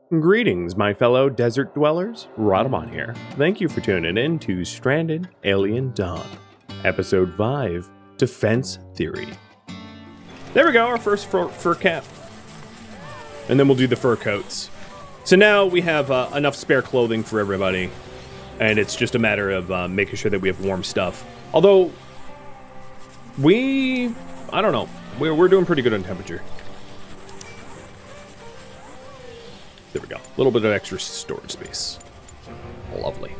Greetings, my fellow desert dwellers. Rodamon here. Thank you for tuning in to Stranded Alien Dawn, Episode 5, Defense Theory. There we go, our first fur cap. And then we'll do the fur coats. So now we have enough spare clothing for everybody, and it's just a matter of making sure that we have warm stuff. Although, I don't know, we're doing pretty good on temperature. There we go. A little bit of extra storage space. Lovely.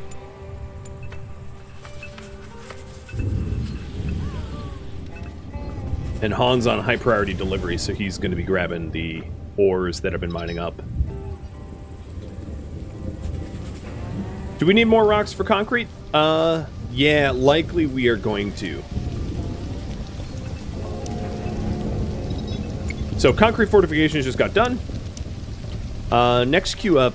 And Han's on high priority delivery, so he's going to be grabbing the ores that have been mining up. Do we need more rocks for concrete? Yeah, likely we are going to. So concrete fortifications just got done. Next queue up.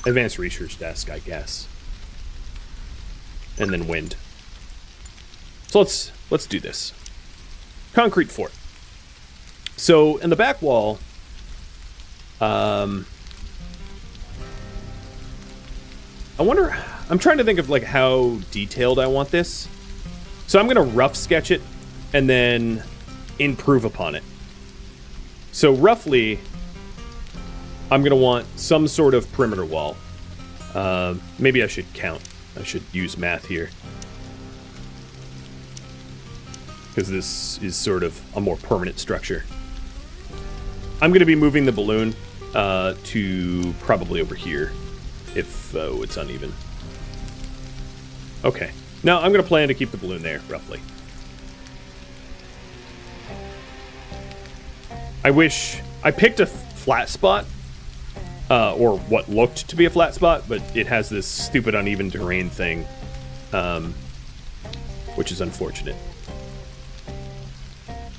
Advanced research desk, I guess. And then wind. So let's do this. Concrete fort. So in the back wall, I wonder, I'm trying to think of like how detailed I want this. So I'm going to rough sketch it and then improve upon it. So roughly, I'm going to want some sort of perimeter wall. Maybe I should count. I should use math here. Because this is sort of a more permanent structure. I'm going to be moving the balloon to probably over here if it's uneven. Okay. Now I'm going to plan to keep the balloon there, roughly. I wish I picked a flat spot, or what looked to be a flat spot, but it has this stupid uneven terrain thing, which is unfortunate.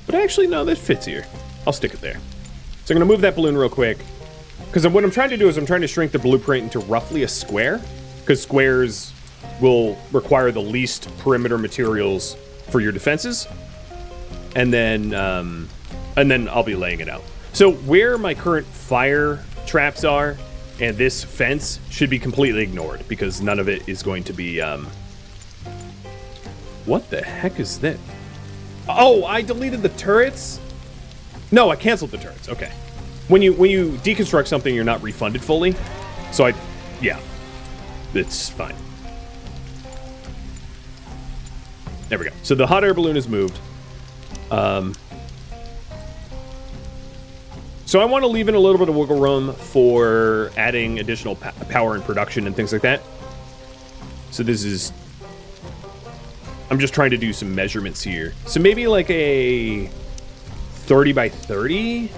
But actually, no, that fits here. I'll stick it there. So I'm going to move that balloon real quick. Because what I'm trying to do is I'm trying to shrink the blueprint into roughly a square. Because squares will require the least perimeter materials for your defenses. And then I'll be laying it out. So where my current fire traps are and this fence should be completely ignored. Because none of it is going to be... What the heck is that? Oh, I deleted the turrets? No, I canceled the turrets. Okay. When you deconstruct something, you're not refunded fully. So yeah, it's fine. There we go. So the hot air balloon is moved. So I want to leave in a little bit of wiggle room for adding additional power and production and things like that. So this is... I'm just trying to do some measurements here. So maybe like a 30 by 30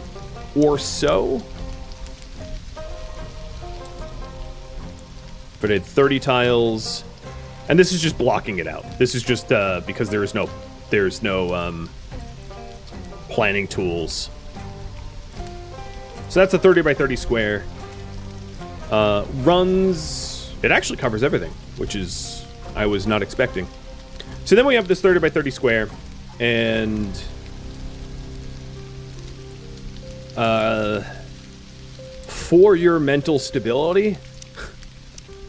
or so. But it's 30 tiles. And this is just blocking it out. This is just because there's no planning tools. So that's a 30 by 30 square. Runs... It actually covers everything, which is... I was not expecting. So then we have this 30 by 30 square, and for your mental stability,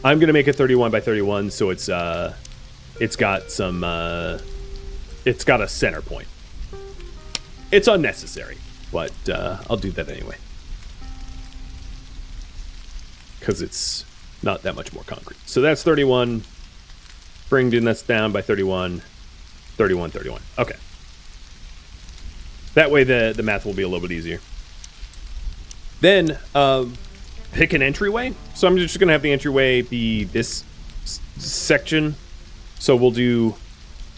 I'm gonna make it 31 by 31, so it's got some it's got a center point. It's unnecessary, but I'll do that anyway because it's not that much more concrete. So that's 31. Bring that's down by 31, 31, 31. Okay. That way the math will be a little bit easier. Then pick an entryway. So I'm just going to have the entryway be this section. So we'll do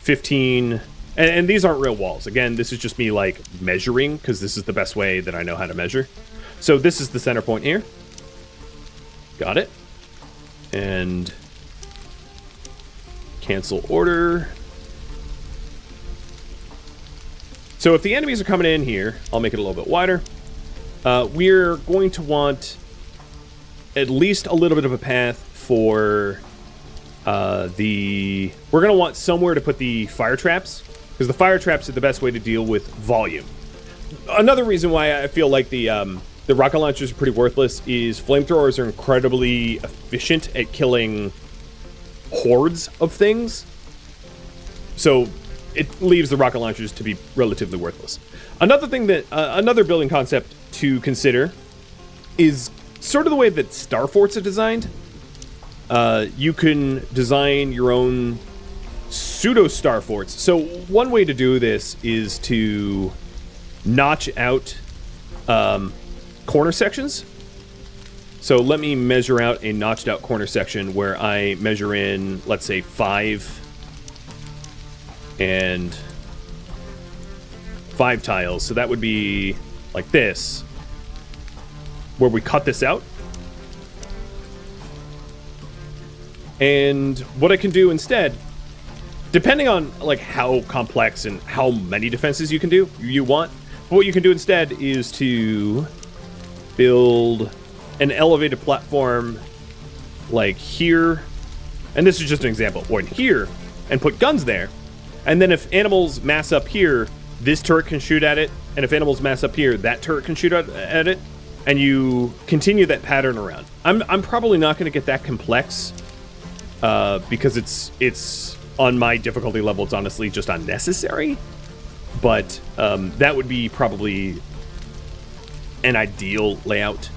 15. And these aren't real walls. Again, this is just me like measuring because this is the best way that I know how to measure. So this is the center point here. Got it. And... cancel order. So if the enemies are coming in here, I'll make it a little bit wider. We're going to want at least a little bit of a path for we're going to want somewhere to put the fire traps, because the fire traps are the best way to deal with volume. Another reason why I feel like the rocket launchers are pretty worthless is flamethrowers are incredibly efficient at killing hordes of things. So it leaves the rocket launchers to be relatively worthless. Another thing that, another building concept to consider is sort of the way that star forts are designed. You can design your own pseudo star forts. So one way to do this is to notch out corner sections. So let me measure out a notched out corner section where I measure in, let's say, 5 and 5 tiles. So that would be like this, where we cut this out. And what I can do instead, depending on like how complex and how many defenses you want, what you can do instead is to build an elevated platform like here, and this is just an example, or in here, and put guns there. And then if animals mass up here, this turret can shoot at it, and if animals mass up here, that turret can shoot at it, and you continue that pattern around. I'm probably not going to get that complex, because it's on my difficulty level, it's honestly just unnecessary. But that would be probably an ideal layout.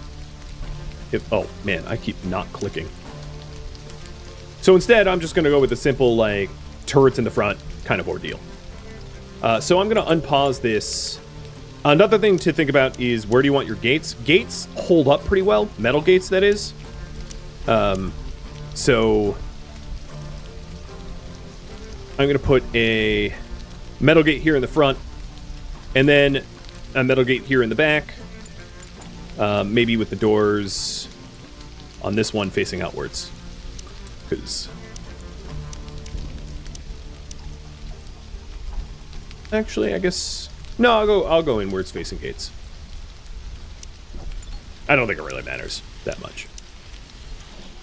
Oh man, I keep not clicking. So instead, I'm just going to go with a simple like turrets in the front kind of ordeal. So I'm going to unpause this. Another thing to think about is, where do you want your gates? Gates hold up pretty well. Metal gates, that is. So I'm going to put a metal gate here in the front, and then a metal gate here in the back. Maybe with the doors on this one facing outwards. Because actually, I guess no, I'll go inwards facing gates. I don't think it really matters that much.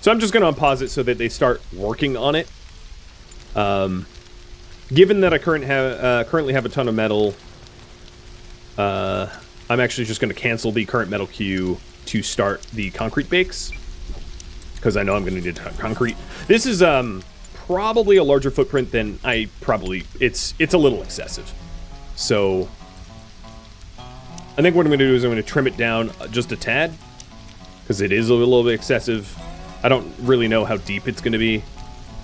So I'm just going to unpause it so that they start working on it. Given that I currently have a ton of metal, I'm actually just going to cancel the current metal queue to start the concrete bakes, because I know I'm going to need concrete. This is probably a larger footprint than it's a little excessive. So I think what I'm going to do is I'm going to trim it down just a tad, because it is a little bit excessive. I don't really know how deep it's going to be,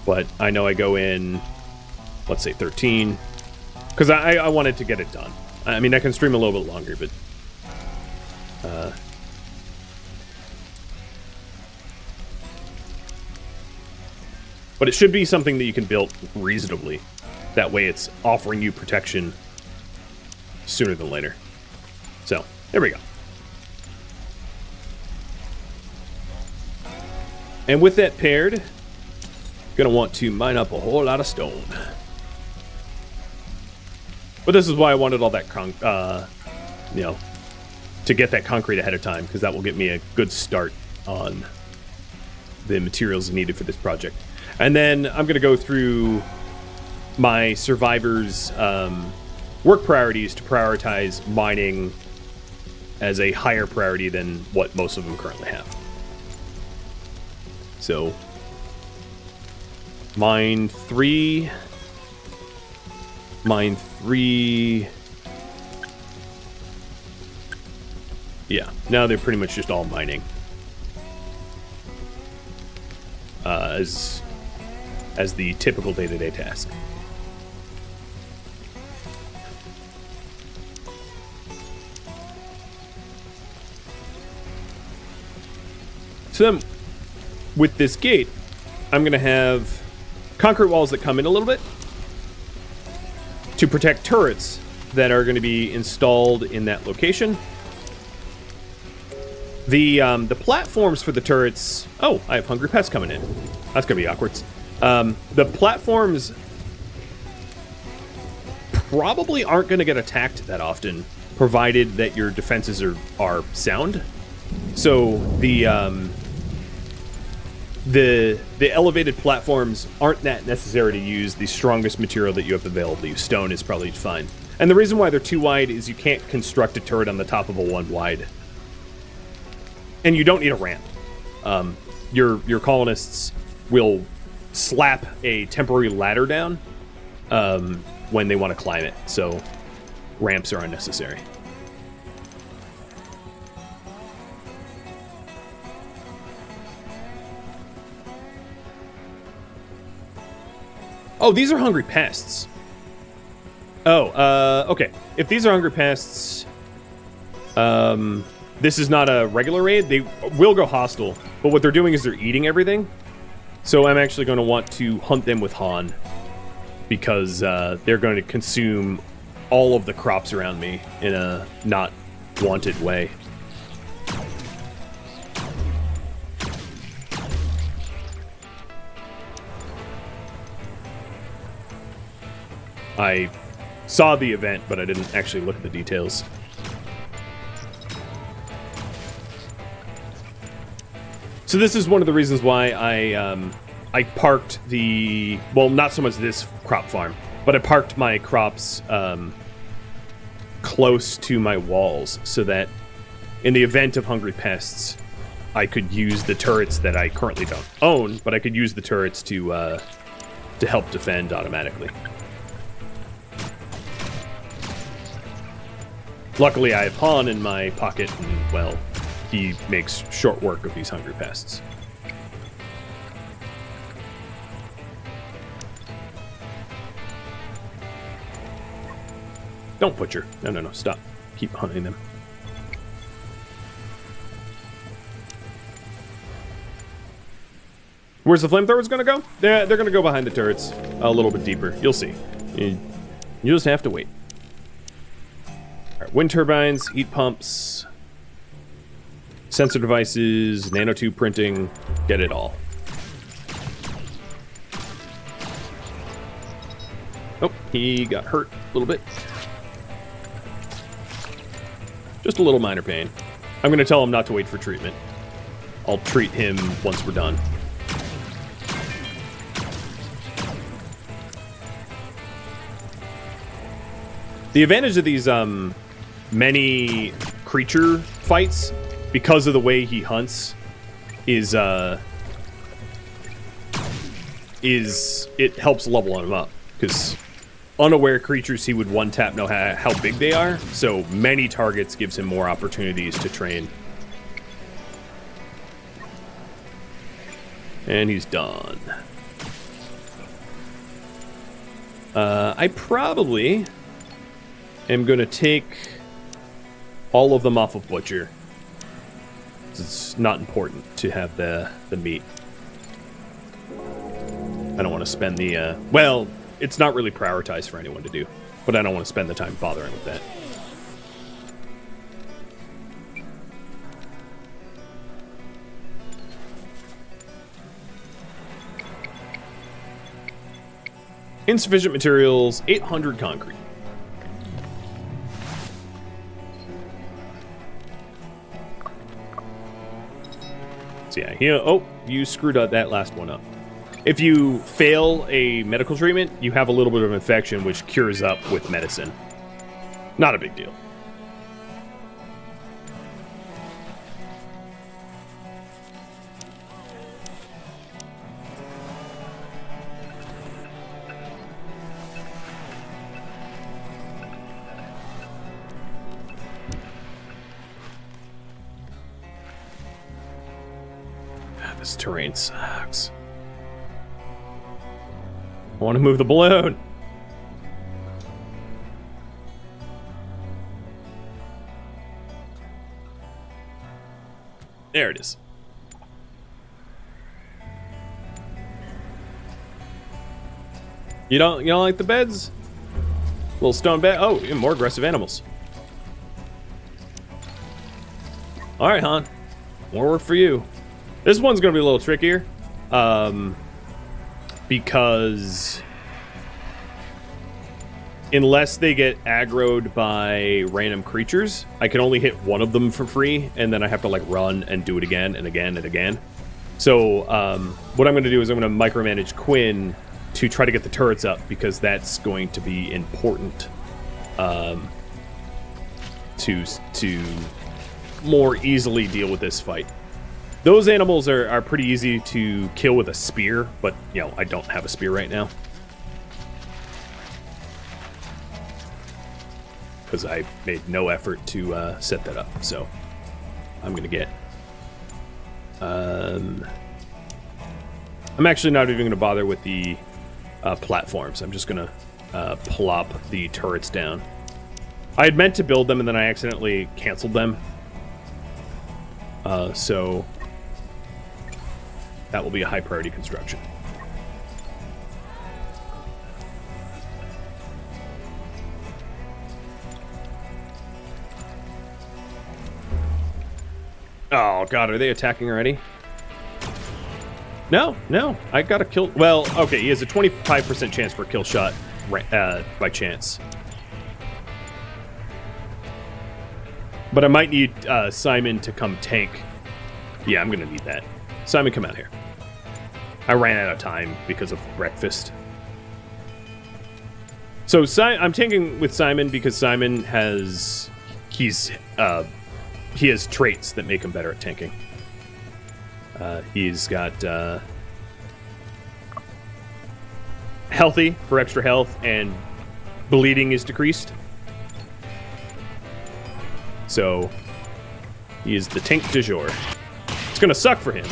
but I know I go in, let's say 13, because I wanted to get it done. I mean, I can stream a little bit longer, but it should be something that you can build reasonably. That way it's offering you protection sooner than later. So, there we go. And with that paired, gonna want to mine up a whole lot of stone. But this is why I wanted all that to get that concrete ahead of time, because that will get me a good start on the materials needed for this project. And then I'm going to go through my survivors' work priorities to prioritize mining as a higher priority than what most of them currently have. So, mine 3. Yeah, now they're pretty much just all mining. As the typical day-to-day task. So then, with this gate, I'm going to have concrete walls that come in a little bit to protect turrets that are going to be installed in that location. The platforms for the turrets... Oh, I have hungry pests coming in. That's going to be awkward. The platforms probably aren't going to get attacked that often, provided that your defenses are sound. So the the elevated platforms aren't that necessary to use the strongest material that you have available to use. Stone is probably fine. And the reason why they're too wide is you can't construct a turret on the top of a one wide. And you don't need a ramp. Your colonists will slap a temporary ladder down when they want to climb it. So ramps are unnecessary. Oh, these are hungry pests. Oh, okay. If these are hungry pests, this is not a regular raid. They will go hostile, but what they're doing is they're eating everything. So I'm actually going to want to hunt them with Han, because they're going to consume all of the crops around me in a not wanted way. I saw the event, but I didn't actually look at the details. So this is one of the reasons why I parked the... Well, not so much this crop farm, but I parked my crops close to my walls so that in the event of hungry pests, I could use the turrets that I currently don't own, but I could use the turrets to help defend automatically. Luckily, I have Han in my pocket, and, well, he makes short work of these hungry pests. Don't butcher. No, stop. Keep hunting them. Where's the flamethrowers gonna go? They're gonna go behind the turrets a little bit deeper. You'll see. You just have to wait. Wind turbines, heat pumps, sensor devices, nanotube printing, get it all. Oh, he got hurt a little bit. Just a little minor pain. I'm going to tell him not to wait for treatment. I'll treat him once we're done. The advantage of these many creature fights, because of the way he hunts, is it helps level him up, because unaware creatures he would one-tap know how big they are, so many targets gives him more opportunities to train. And he's done. I probably am going to take all of them off of Butcher. It's not important to have the meat. I don't want to spend the... well, it's not really prioritized for anyone to do, but I don't want to spend the time bothering with that. Insufficient materials, 800 concrete. So yeah, oh, you screwed up that last one up. If you fail a medical treatment, you have a little bit of infection, which cures up with medicine. Not a big deal. This terrain sucks. I want to move the balloon. There it is. You don't like the beds? Little stone bed. Oh, even more aggressive animals. All right, Han. More work for you. This one's going to be a little trickier, because unless they get aggroed by random creatures, I can only hit one of them for free, and then I have to like run and do it again and again and again. So what I'm going to do is I'm going to micromanage Quinn to try to get the turrets up, because that's going to be important to more easily deal with this fight. Those animals are pretty easy to kill with a spear, but, you know, I don't have a spear right now. Because I made no effort to set that up, so I'm going to get... I'm actually not even going to bother with the platforms. I'm just going to plop the turrets down. I had meant to build them, and then I accidentally canceled them. So that will be a high priority construction. Oh god, are they attacking already? No, I got a kill. Well, okay, he has a 25% chance for a kill shot by chance. But I might need Simon to come tank. Yeah, I'm gonna need that. Simon, come out here. I ran out of time because of breakfast. So I'm tanking with Simon because Simon has... he has traits that make him better at tanking. He's got healthy for extra health, and bleeding is decreased. So he is the tank du jour. It's gonna suck for him.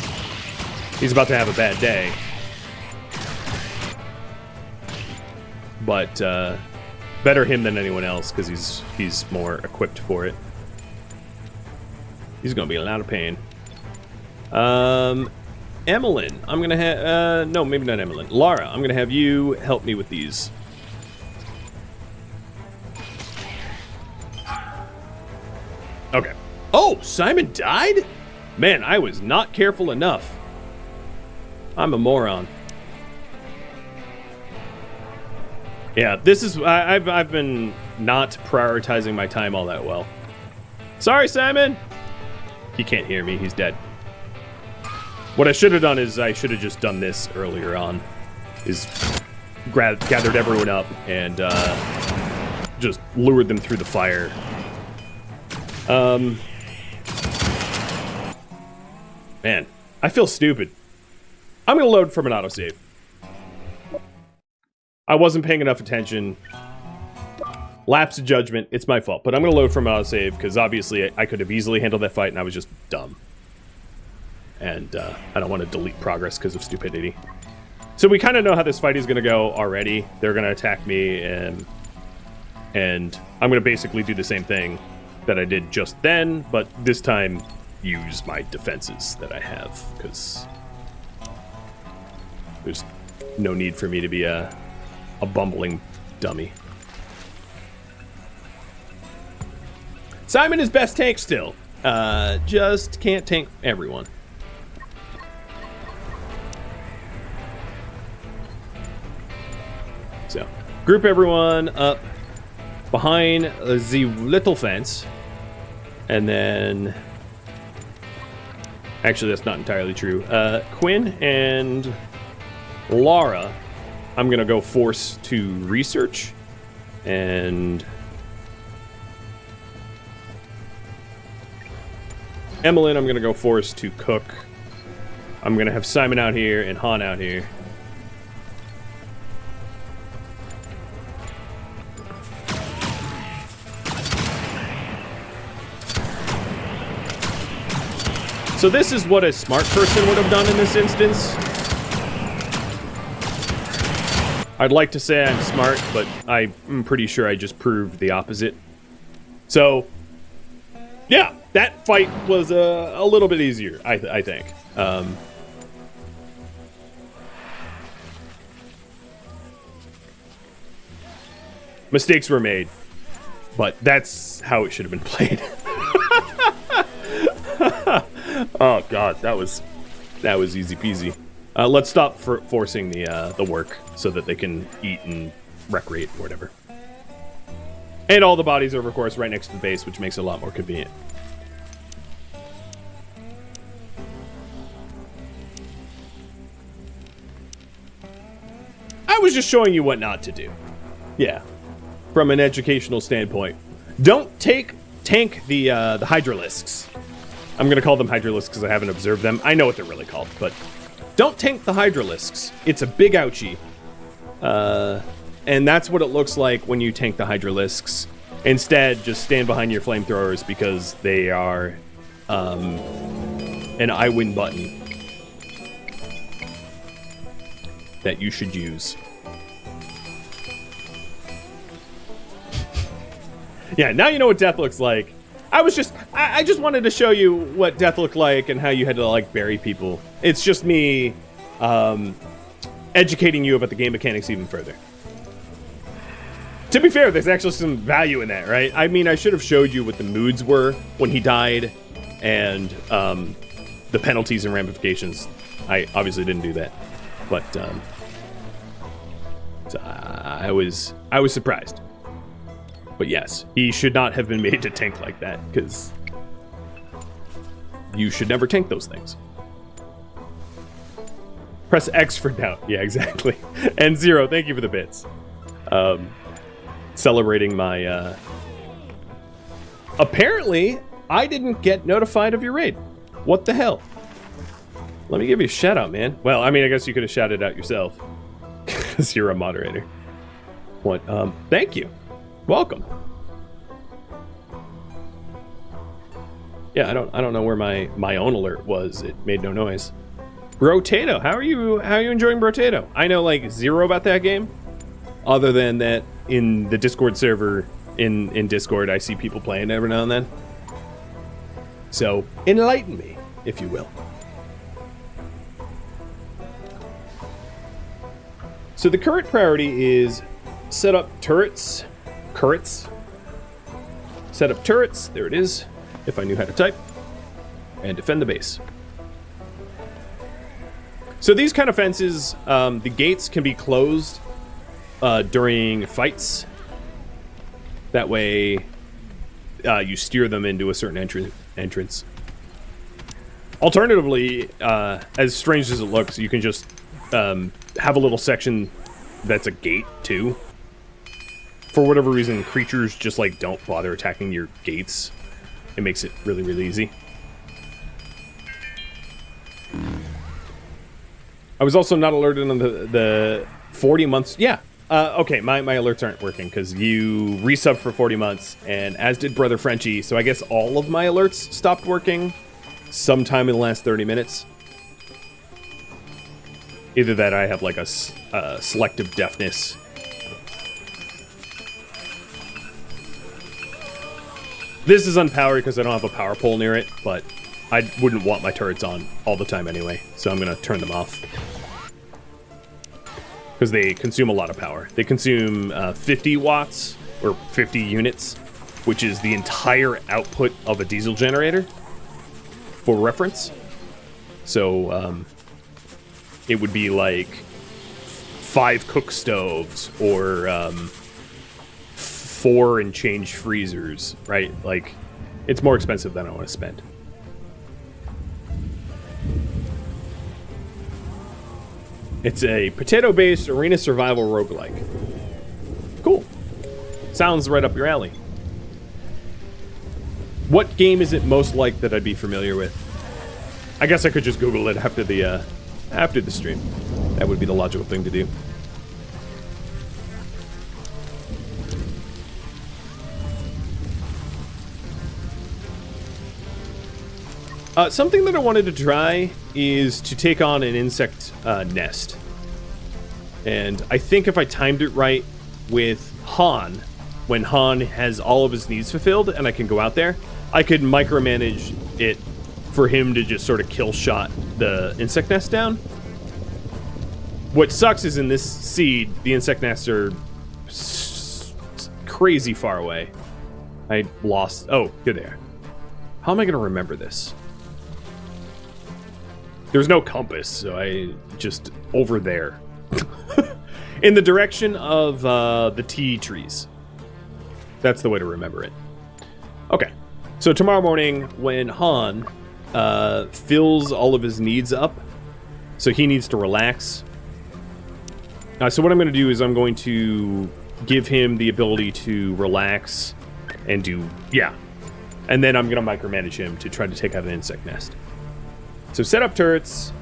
He's about to have a bad day. But better him than anyone else, because he's more equipped for it. He's gonna be in a lot of pain. Emmeline, I'm gonna have no, maybe not Emmeline. Lara, I'm gonna have you help me with these. Okay. Oh, Simon died? Man, I was not careful enough. I'm a moron. Yeah, this is... I've been not prioritizing my time all that well. Sorry, Simon! He can't hear me. He's dead. What I should have done is I should have just done this earlier on. Is gathered everyone up and just lured them through the fire. Man, I feel stupid. I'm gonna load from an autosave. I wasn't paying enough attention. Lapse of judgment, it's my fault. But I'm gonna load from an autosave, because obviously I could have easily handled that fight, and I was just dumb. And I don't want to delete progress because of stupidity. So we kind of know how this fight is gonna go already. They're gonna attack me, and I'm gonna basically do the same thing that I did just then, but this time use my defenses that I have, because there's no need for me to be a bumbling dummy. Simon is best tank still. Just can't tank everyone. So, group everyone up behind the little fence. And then... Actually, that's not entirely true. Quinn and Lara, I'm going to go force to research. And... Emmeline, I'm going to go force to cook. I'm going to have Simon out here and Han out here. So this is what a smart person would have done in this instance. I'd like to say I'm smart, but I'm pretty sure I just proved the opposite. So, yeah, that fight was a little bit easier, I think. Mistakes were made, but that's how it should have been played. Oh god, that was easy peasy. Let's stop forcing the work so that they can eat and recreate or whatever. And all the bodies are, of course, right next to the base, which makes it a lot more convenient. was just showing you what not to do. Yeah, from an educational standpoint. Don't tank the hydralisks. I'm going to call them hydralisks because I haven't observed them. I know what they're really called, but don't tank the hydralisks. It's a big ouchie. And that's what it looks like when you tank the hydralisks. Instead, just stand behind your flamethrowers because they are an I win button that you should use. Yeah, now you know what death looks like. I just wanted to show you what death looked like and how you had to, like, bury people. It's just me educating you about the game mechanics even further. To be fair, there's actually some value in that, right? I mean, I should have showed you what the moods were when he died and the penalties and ramifications. I obviously didn't do that, but so I was surprised. But yes, he should not have been made to tank like that, because you should never tank those things. Press X for doubt. Yeah, exactly. And Zero, thank you for the bits. Celebrating my... Apparently, I didn't get notified of your raid. What the hell? Let me give you a shout out, man. Well, I mean, I guess you could have shouted out yourself, because you're a moderator. What? Thank you. Welcome. Yeah, I don't know where my own alert was. It made no noise. Brotato, how are you enjoying Brotato? I know like zero about that game. Other than that, in the Discord server in Discord, I see people playing every now and then. So enlighten me, if you will. So the current priority is set up turrets. Set up turrets, there it is, if I knew how to type, and defend the base. So these kind of fences, the gates can be closed during fights. That way, you steer them into a certain entrance. Alternatively, as strange as it looks, you can just have a little section that's a gate too. For whatever reason, creatures just like don't bother attacking your gates. It makes it really, really easy. I was also not alerted on the 40 months. Yeah. Okay, my alerts aren't working because you resubbed for 40 months, and as did Brother Frenchie, so I guess all of my alerts stopped working sometime in the last 30 minutes. Either that I have like a selective deafness. This is unpowered because I don't have a power pole near it, but I wouldn't want my turrets on all the time anyway, so I'm going to turn them off. Because they consume a lot of power. They consume 50 watts, or 50 units, which is the entire output of a diesel generator, for reference. So, it would be like 5 cook stoves, or 4 and change freezers, right? Like, it's more expensive than I want to spend. It's a potato-based arena survival roguelike. Cool. Sounds right up your alley. What game is it most like that I'd be familiar with? I guess I could just Google it after the stream. That would be the logical thing to do. Something that I wanted to try is to take on an insect nest. And I think if I timed it right with Han, when Han has all of his needs fulfilled and I can go out there, I could micromanage it for him to just sort of kill shot the insect nest down. What sucks is in this seed, the insect nests are crazy far away. I lost... Oh, here they are. How am I going to remember this? There's no compass, so I just over there. In the direction of the tea trees. That's the way to remember it. Okay, so tomorrow morning when Han fills all of his needs up, so he needs to relax, So what I'm going to do is I'm going to give him the ability to relax and do... Yeah. And then I'm going to micromanage him to try to take out an insect nest. So set up turrets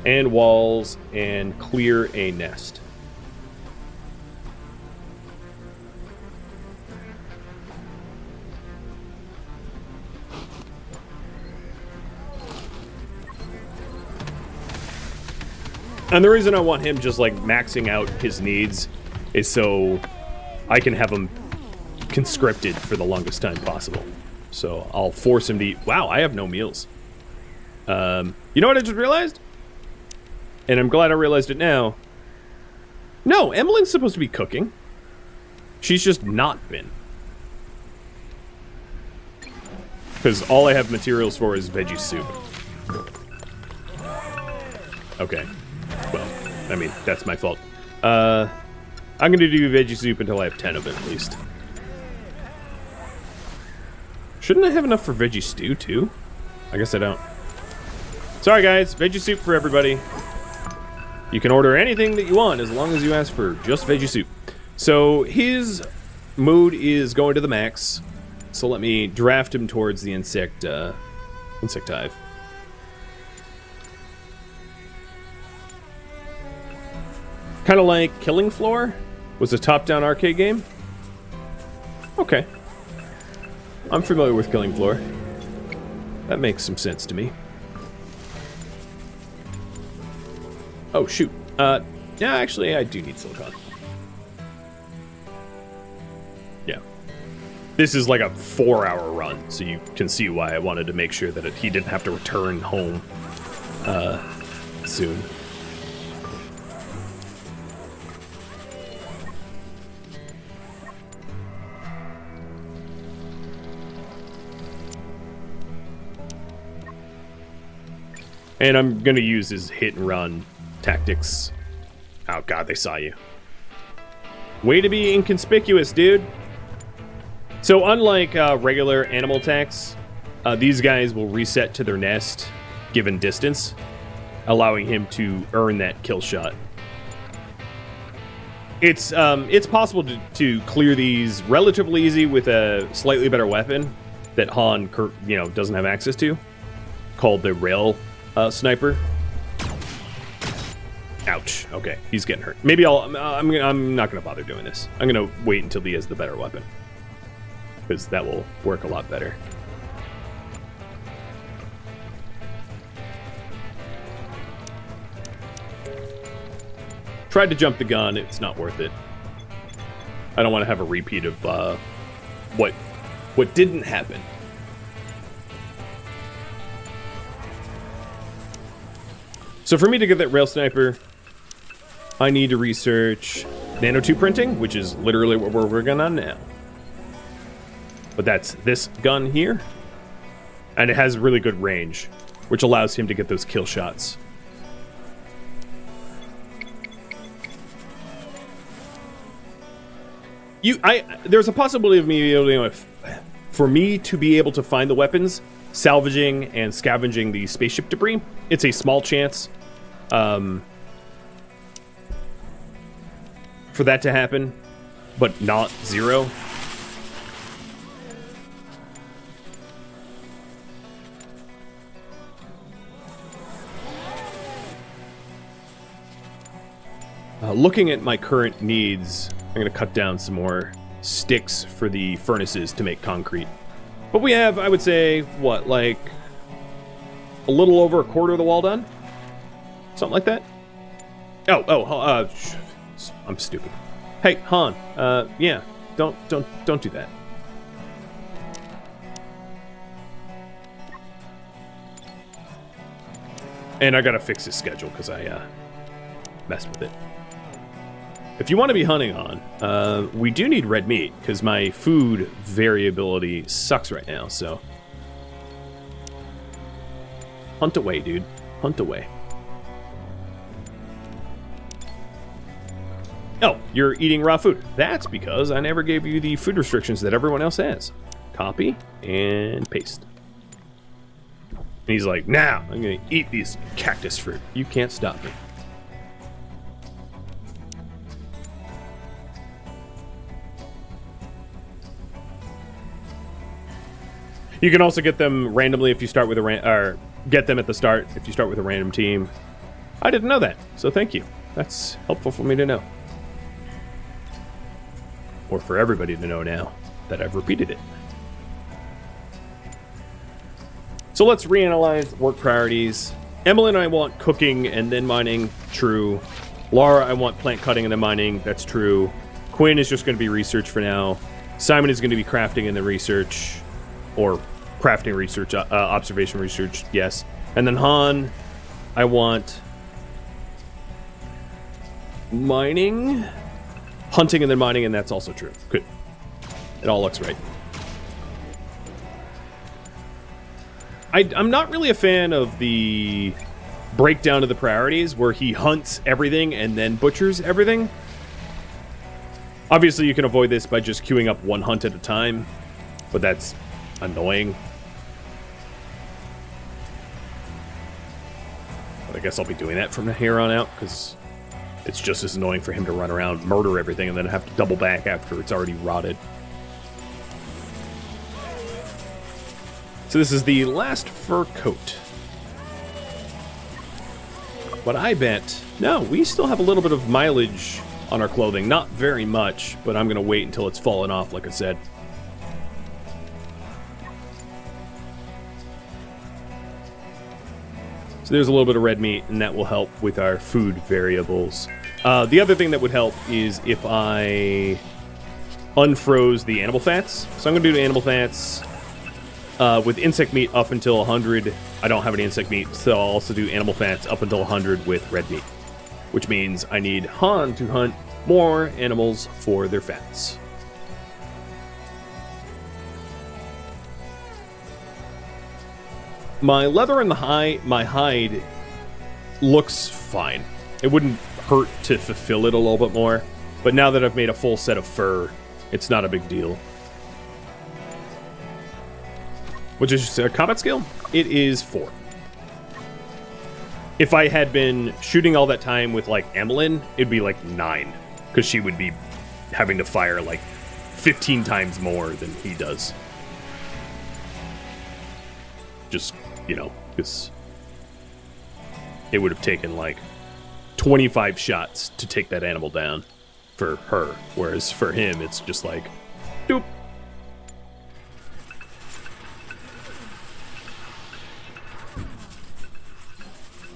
and walls and clear a nest. And the reason I want him just, like, maxing out his needs is so I can have him conscripted for the longest time possible. So I'll force him to eat... Wow, I have no meals. You know what I just realized? And I'm glad I realized it now. No, Emmeline's supposed to be cooking. She's just not been. Because all I have materials for is veggie soup. Okay. Well, I mean, that's my fault. I'm gonna do veggie soup until I have 10 of it, at least. Shouldn't I have enough for veggie stew, too? I guess I don't. Sorry, guys. Veggie soup for everybody. You can order anything that you want as long as you ask for just veggie soup. So, his mood is going to the max. So let me draft him towards the insect hive. Kind of like Killing Floor was a top-down arcade game. Okay. I'm familiar with Killing Floor. That makes some sense to me. Oh, shoot. Yeah, actually, I do need silicon. Yeah. This is like a 4-hour run, so you can see why I wanted to make sure that he didn't have to return home soon. And I'm going to use his hit-and-run tactics. Oh, God, they saw you. Way to be inconspicuous, dude. So, unlike regular animal attacks, these guys will reset to their nest given distance, allowing him to earn that kill shot. It's possible to clear these relatively easy with a slightly better weapon that Han, doesn't have access to, called the rail sniper. Ouch. Okay, he's getting hurt. Maybe I'm not gonna bother doing this. I'm gonna wait until he has the better weapon, because that will work a lot better. Tried to jump the gun. It's not worth it. I don't want to have a repeat of what didn't happen. So for me to get that rail sniper, I need to research nanotube printing, which is literally what we're working on now. But that's this gun here. And it has really good range, which allows him to get those kill shots. There's a possibility of me being able to be able to find the weapons, salvaging and scavenging the spaceship debris. It's a small chance for that to happen, but not zero. Looking at my current needs, I'm going to cut down some more sticks for the furnaces to make concrete. But we have, I would say, what, like a little over a quarter of the wall done? Something like that? I'm stupid. Hey, Han, yeah, don't do that. And I gotta fix his schedule, because I, messed with it. If you want to be hunting on, we do need red meat, because my food variability sucks right now, so... Hunt away, dude. Hunt away. Oh, you're eating raw food. That's because I never gave you the food restrictions that everyone else has. Copy and paste. And he's like, now I'm going to eat these cactus fruit. You can't stop me. You can also get them randomly if you start with a or get them at the start if you start with a random team. I didn't know that, so thank you. That's helpful for me to know. Or for everybody to know now that I've repeated it. So let's reanalyze work priorities. Emily and I want cooking and then mining. True. Laura, I want plant cutting and then mining. That's true. Quinn is just going to be research for now. Simon is going to be crafting and then research. Or crafting research, observation research, yes. And then Han, I want mining, hunting and then mining, and that's also true. Good. It all looks right. I'm not really a fan of the breakdown of the priorities where he hunts everything and then butchers everything. Obviously, you can avoid this by just queuing up one hunt at a time, but that's annoying. But I guess I'll be doing that from here on out, because it's just as annoying for him to run around, murder everything, and then have to double back after it's already rotted. So this is the last fur coat. But I bet... No, we still have a little bit of mileage on our clothing. Not very much, but I'm going to wait until it's fallen off, like I said. So there's a little bit of red meat, and that will help with our food variables. The other thing that would help is if I unfroze the animal fats. So I'm going to do the animal fats with insect meat up until 100. I don't have any insect meat, so I'll also do animal fats up until 100 with red meat. Which means I need Han to hunt more animals for their fats. My leather and my hide looks fine. It wouldn't hurt to fulfill it a little bit more, but now that I've made a full set of fur, it's not a big deal. Which is a combat skill? It is 4. If I had been shooting all that time with, like, Emmeline, it'd be, like, 9. Because she would be having to fire, like, 15 times more than he does. Just, you know, because it would have taken, like, 25 shots to take that animal down for her. Whereas for him, it's just like, doop.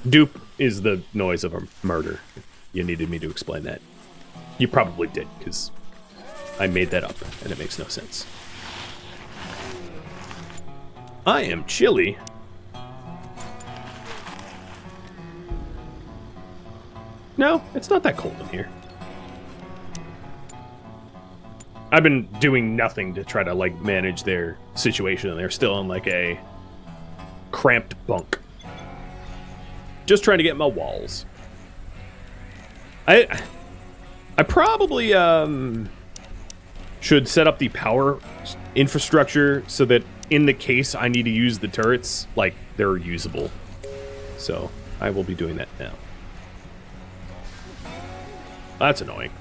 Doop is the noise of a murder. You needed me to explain that. You probably did, because I made that up, and it makes no sense. I am chilly. No, it's not that cold in here. I've been doing nothing to try to, like, manage their situation, and they're still in, like, a cramped bunk. Just trying to get my walls. I probably should set up the power infrastructure so that in the case I need to use the turrets, like, they're usable. So I will be doing that now. That's annoying.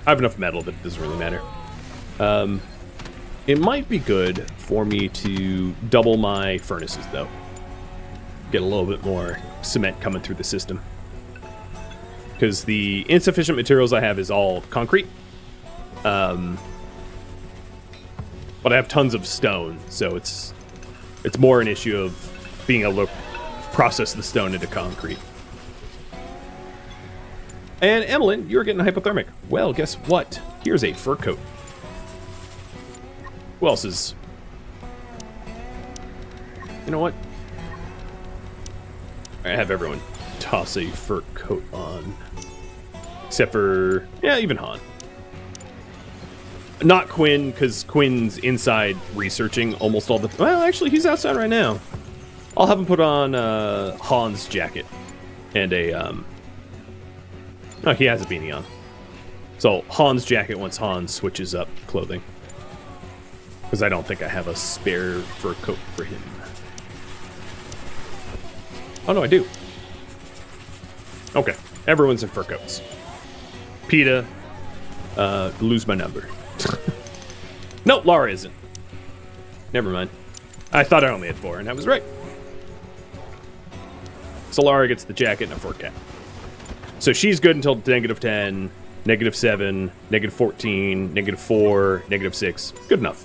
I have enough metal that it doesn't really matter. It might be good for me to double my furnaces, though. Get a little bit more cement coming through the system. Because the insufficient materials I have is all concrete. But I have tons of stone, so it's more an issue of being able to process the stone into concrete. And Emmeline, you're getting hypothermic. Well, guess what? Here's a fur coat. Who else is... You know what? I have everyone toss a fur coat on. Except for... Yeah, even Han. Not Quinn, because Quinn's inside researching almost all the... Well, actually, he's outside right now. I'll have him put on Han's jacket. And a... Oh, he has a beanie on. So, Han's jacket once Han switches up clothing. Because I don't think I have a spare fur coat for him. Oh, no, I do. Okay, everyone's in fur coats. PETA, lose my number. No, Laura isn't. Never mind. I thought I only had 4, and I was right. So Laura gets the jacket and a fur cap. So she's good until -10, -7, -14, -4, -6. Good enough.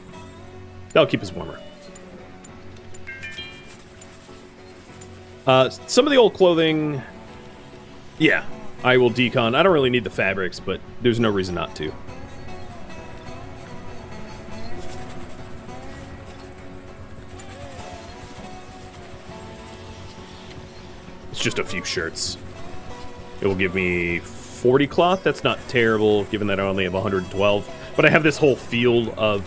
That'll keep us warmer. Some of the old clothing, yeah, I will decon. I don't really need the fabrics, but there's no reason not to. It's just a few shirts. It will give me 40 cloth. That's not terrible, given that I only have 112. But I have this whole field of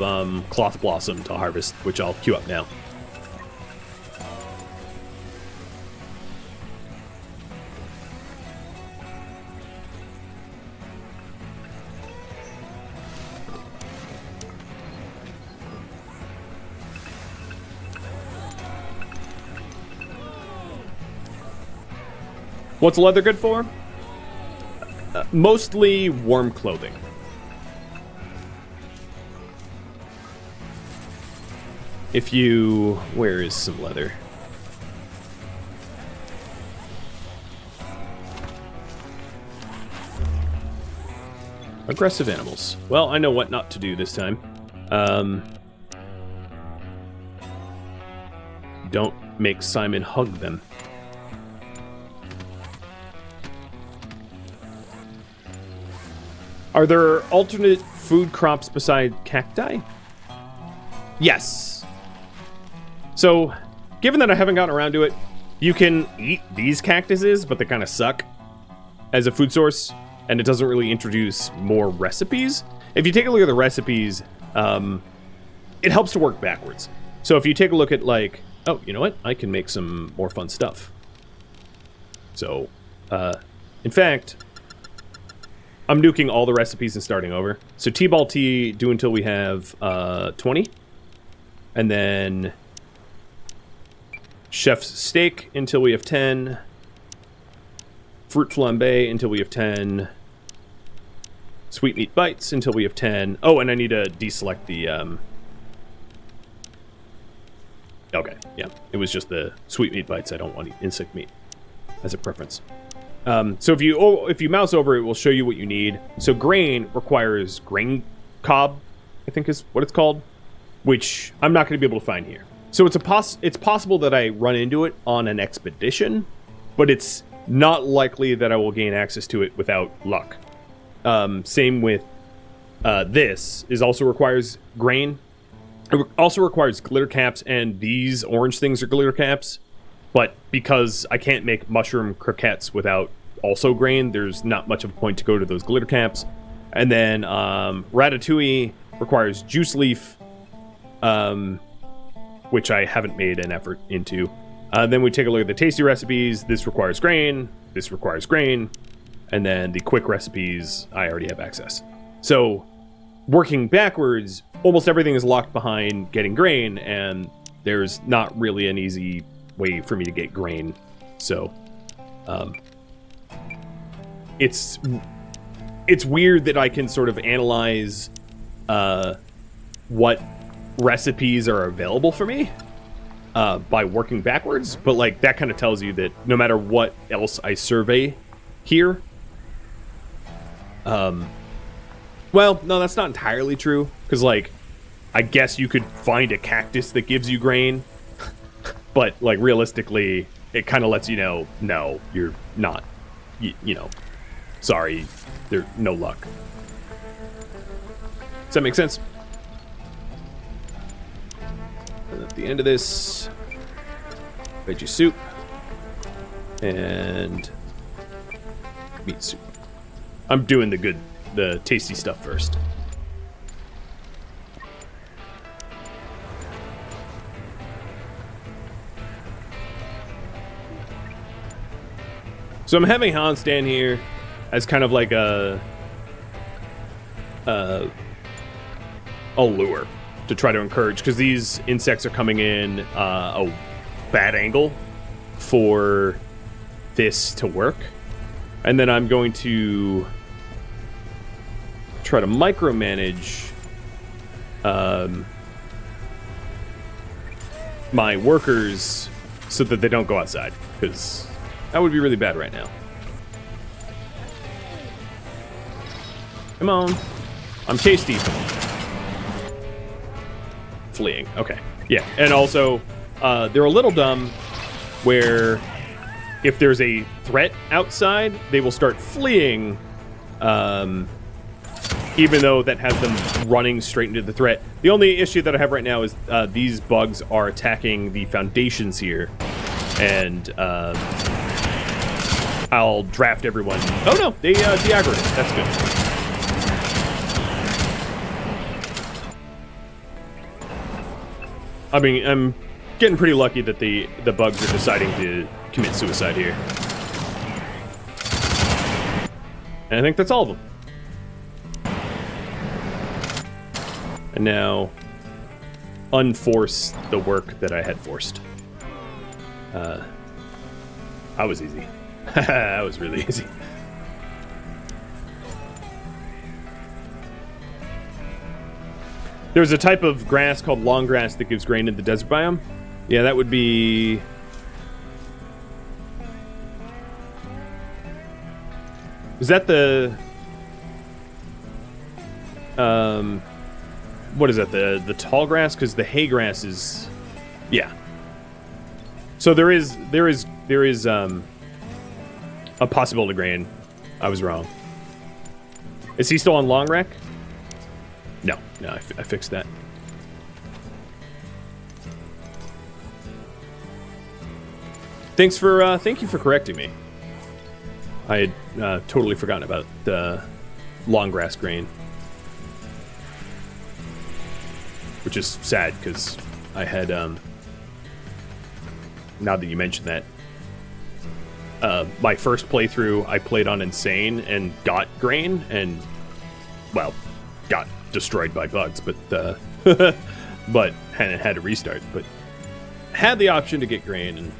cloth blossom to harvest, which I'll queue up now. What's leather good for? Mostly warm clothing. If you... Where is some leather? Aggressive animals. Well, I know what not to do this time. Don't make Simon hug them. Are there alternate food crops beside cacti? Yes. So, given that I haven't gotten around to it, you can eat these cactuses, but they kind of suck as a food source, and it doesn't really introduce more recipes. If you take a look at the recipes, it helps to work backwards. So if you take a look at, like, oh, you know what? I can make some more fun stuff. So, in fact... I'm nuking all the recipes and starting over. So T-ball tea, do until we have 20. And then chef's steak until we have 10. Fruit flambe until we have 10. Sweetmeat bites until we have 10. Oh, and I need to deselect the... Okay, yeah. It was just the sweetmeat bites. I don't want insect meat as a preference. So if you mouse over it, will show you what you need. So grain requires grain cob, I think is what it's called, which I'm not going to be able to find here. So it's possible that I run into it on an expedition, but it's not likely that I will gain access to it without luck. Same with this also requires grain. It also requires glitter caps, and these orange things are glitter caps. But because I can't make mushroom croquettes without also grain, there's not much of a point to go to those glitter caps. And then ratatouille requires juice leaf, which I haven't made an effort into. Then we take a look at the tasty recipes. This requires grain. This requires grain. And then the quick recipes, I already have access. So working backwards, almost everything is locked behind getting grain, and there's not really an easy way for me to get grain. So it's weird that I can sort of analyze what recipes are available for me by working backwards, but like that kind of tells you that no matter what else I survey here, well, no, that's not entirely true, because like I guess you could find a cactus that gives you grain. But, like, realistically, it kind of lets you know, no, you're not, you know, sorry, there's no luck. Does that make sense? And at the end of this, veggie soup and meat soup. I'm doing the tasty stuff first. So I'm having Han stand here as kind of like a lure to try to encourage, because these insects are coming in a bad angle for this to work. And then I'm going to try to micromanage my workers so that they don't go outside, because that would be really bad right now. Come on. I'm tasty. Fleeing. Okay. Yeah. And also, they're a little dumb where if there's a threat outside, they will start fleeing, even though that has them running straight into the threat. The only issue that I have right now is these bugs are attacking the foundations here, and I'll draft everyone. Oh no, they de-aggroed it. That's good. I mean, I'm getting pretty lucky that the bugs are deciding to commit suicide here. And I think that's all of them. And now, unforce the work that I had forced. That was easy. That was really easy. There's a type of grass called long grass that gives grain in the desert biome. Yeah, that would be... Is that the... What is that? The tall grass? Because the hay grass is... Yeah. So there is a possibility of grain. I was wrong. Is he still on long rack? No, I fixed that. Thank you for correcting me. I had totally forgotten about the long grass grain, which is sad because I had. Now that you mention that, my first playthrough I played on Insane and got grain and, well, got destroyed by bugs, but but had to restart. But had the option to get grain and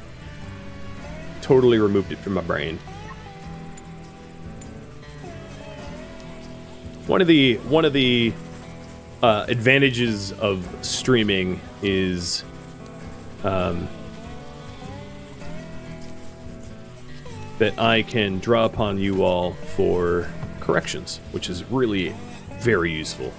totally removed it from my brain. One of the advantages of streaming is that I can draw upon you all for corrections, which is really very useful.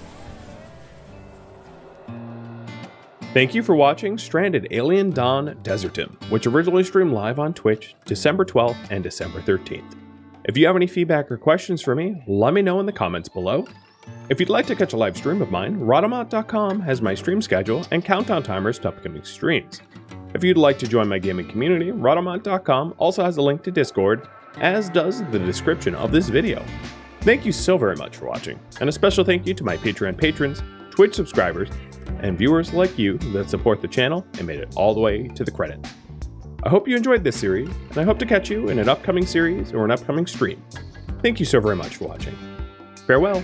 Thank you for watching Stranded Alien Dawn Desertum, which originally streamed live on Twitch December 12th and December 13th. If you have any feedback or questions for me, let me know in the comments below. If you'd like to catch a live stream of mine, Rodamont.com has my stream schedule and countdown timers to upcoming streams. If you'd like to join my gaming community, Rodamont.com also has a link to Discord, as does the description of this video. Thank you so very much for watching, and a special thank you to my Patreon patrons, Twitch subscribers, and viewers like you that support the channel and made it all the way to the credits. I hope you enjoyed this series, and I hope to catch you in an upcoming series or an upcoming stream. Thank you so very much for watching. Farewell.